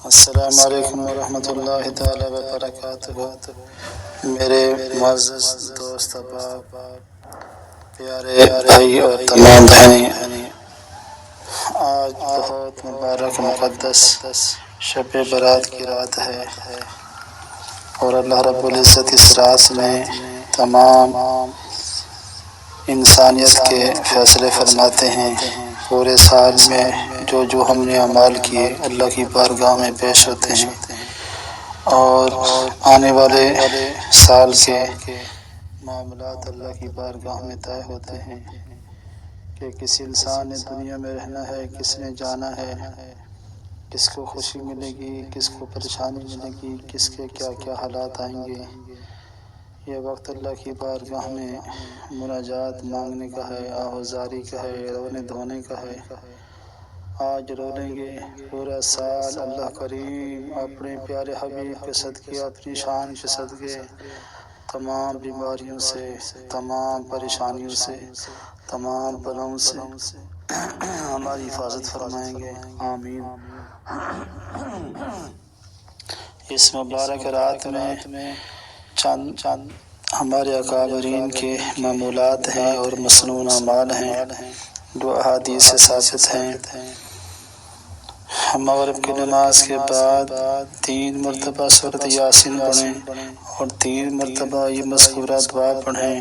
السلام علیکم ورحمۃ اللہ تعالی وبرکاتہ۔ میرے معزز دوست احباب، پیارے بھائی اور تمام بہنیں، آج بہت مبارک مقدس شب برات کی رات ہے، اور اللہ رب العزت اس رات میں تمام انسانیت کے فیصلے فرماتے ہیں۔ پورے سال میں جو ہم نے اعمال کیے اللہ کی بارگاہ میں پیش ہوتے ہیں، اور آنے والے سال کے معاملات اللہ کی بارگاہ میں طے ہوتے ہیں کہ کس انسان نے دنیا میں رہنا ہے، کس نے جانا ہے، کس کو خوشی ملے گی، کس کو پریشانی ملے گی، کس کے کیا کیا حالات آئیں گے۔ یہ وقت اللہ کی بارگاہ میں مناجات مانگنے کا ہے، آہوزاری کا ہے، رونے دھونے کا ہے۔ آج رو لیں گے، پورا سال اللہ کریم اپنے پیارے حبیب کے صدقے، اپنی شان کے صدقے تمام بیماریوں سے، تمام پریشانیوں سے، تمام بلاؤں سے ہماری حفاظت فرمائیں گے، آمین۔ اس مبارک رات میں چند ہمارے اکابرین کے معمولات ہیں اور مسنون اعمال ہیں جو احادیث سے ثابت ہیں۔ مغرب کی نماز کے بعد 3 مرتبہ سورۃ یاسین پڑھیں اور 3 مرتبہ یہ مذکورہ دعا پڑھیں۔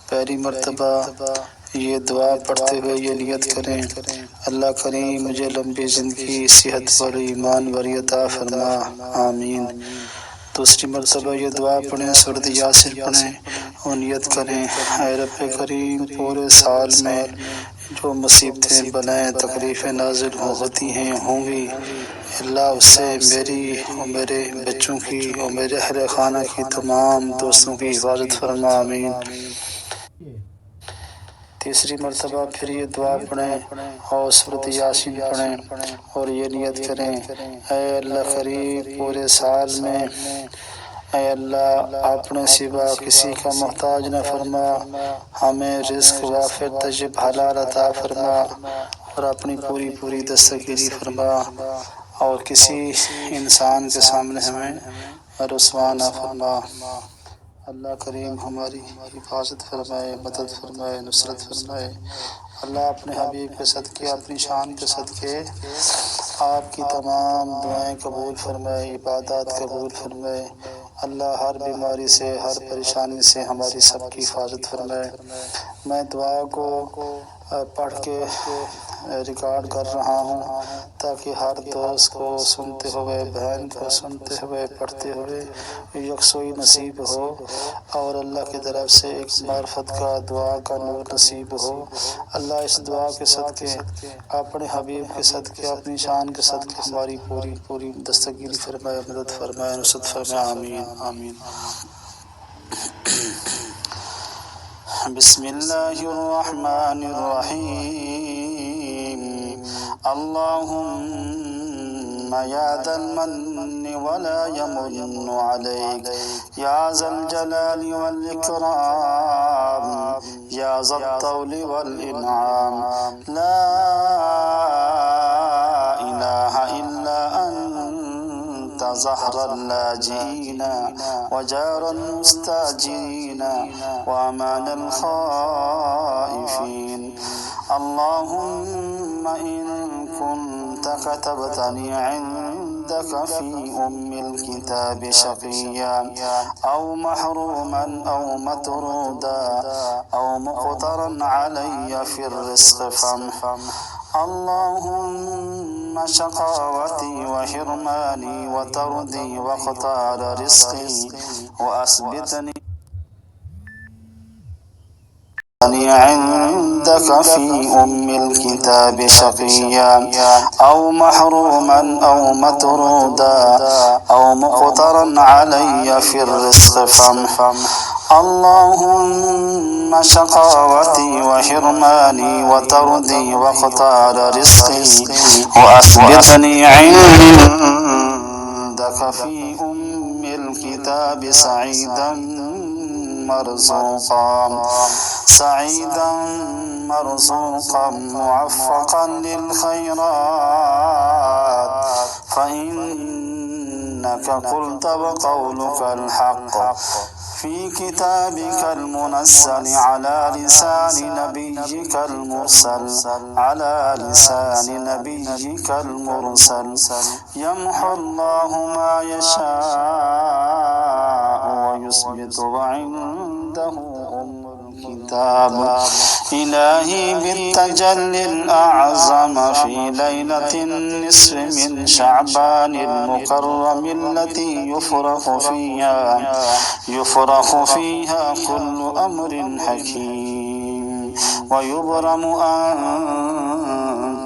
پہلی مرتبہ یہ دعا پڑھتے ہوئے یہ نیت کریں، اللہ کریم مجھے لمبی زندگی، صحت اور ایمان بری عطا فرما، آمین۔ دوسری مرتبہ یہ دعا پڑھیں، سورۃ یاسین پڑھیں اور نیت کریں، اے رب کریم پورے سال میں جو مصیبتیں، بلائیں، تکلیفیں نازل ہوتی ہیں، ہوں گی، اللہ اس سے میری اور میرے بچوں کی اور میرے اہل خانہ کی تمام دوستوں کی حفاظت فرما، آمین۔ تیسری مرتبہ پھر یہ دعا پڑھیں اور سورۃ یاسین پڑھیں اور یہ نیت کریں، اے اللہ کریم پورے سال میں اے اللہ اپنے سوا کسی کا محتاج نہ فرما، ہمیں رزق وافر طیب حلال عطا فرما اور اپنی پوری دستگیری فرما، اور کسی انسان کے سامنے ہمیں رسوا نہ فرما۔ اللہ کریم ہماری حفاظت فرمائے، مدد فرمائے، نصرت فرمائے۔ اللہ اپنے حبیب کے صدقے، اپنی شان کے صدقے آپ کی تمام دعائیں قبول فرمائے، عبادات قبول فرمائے۔ اللہ ہر بیماری سے، ہر پریشانی سے ہماری سب کی حفاظت فرمائے۔ میں دعا کو پڑھ کے ریکارڈ کر رہا ہوں تاکہ ہر دوست کو سنتے ہوئے، بہن کو سنتے ہوئے، پڑھتے ہوئے یکسوئی نصیب ہو، اور اللہ کی طرف سے ایک معرفت کا، دعا کا نور نصیب ہو۔ اللہ اس دعا کے صدقے، اپنے حبیب کے صدقے، اپنی شان کے صدقے ہماری پوری دستگیری فرمائے، مدد فرمائے، نصرت فرمائے، آمین آمین۔ بسم اللہ الرحمن الرحیم۔ اللہم یا ذا المن ولا یمن علیک، یا ذا الجلال والاکرام، یا ذا الطول والانعام، لا الہ الا انت ظہر اللاجئین وجار المستاجرین وامان الخائفین۔ اللہم ان كنت كتبتني عندك في الكتاب شقيا أو محروما أو مطرودا أو مقترا علي في الرزق فامحم، اللهم شقاوتي وحرماني وطردي واختار رزقي وأثبتني عندك في الكتاب شقيا أو محروما أو مطرودا أو مقترا علي في الرزق فامحم، اللهم شقاوتي وحرماني وطردي واختار رزقي وأثبتني عندك في الكتاب سعيدا مرزوقا موفقا للخيرات، فإن إنك قلت وقولك الحق في كتابك المنزل على لسان نبيك المرسل يمحو الله ما يشاء ويثبت وعنده الكتاب. إلهي بالتجلي الأعظم في ليلة النصف من شعبان المكرم التي يفرخ فيها كل أمر حكيم ويبرم أن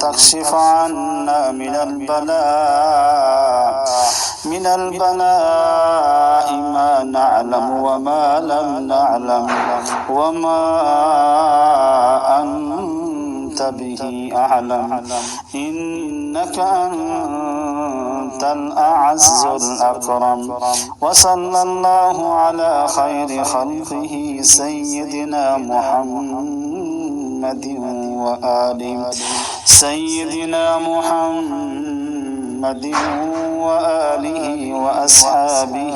تكشف عنا من البلاء ما نعلم وما لم نعلم وما أنت به أعلم إنك أنت الأعز الأكرم. وصلى الله على خير خلقه سيدنا محمد وآله وأصحابه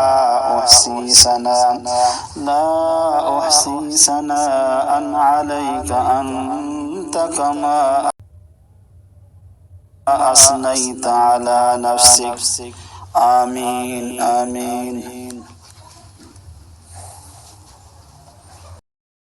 أحصي ثناء عليك أنت كما أثنيت على نفسك. آمين آمين.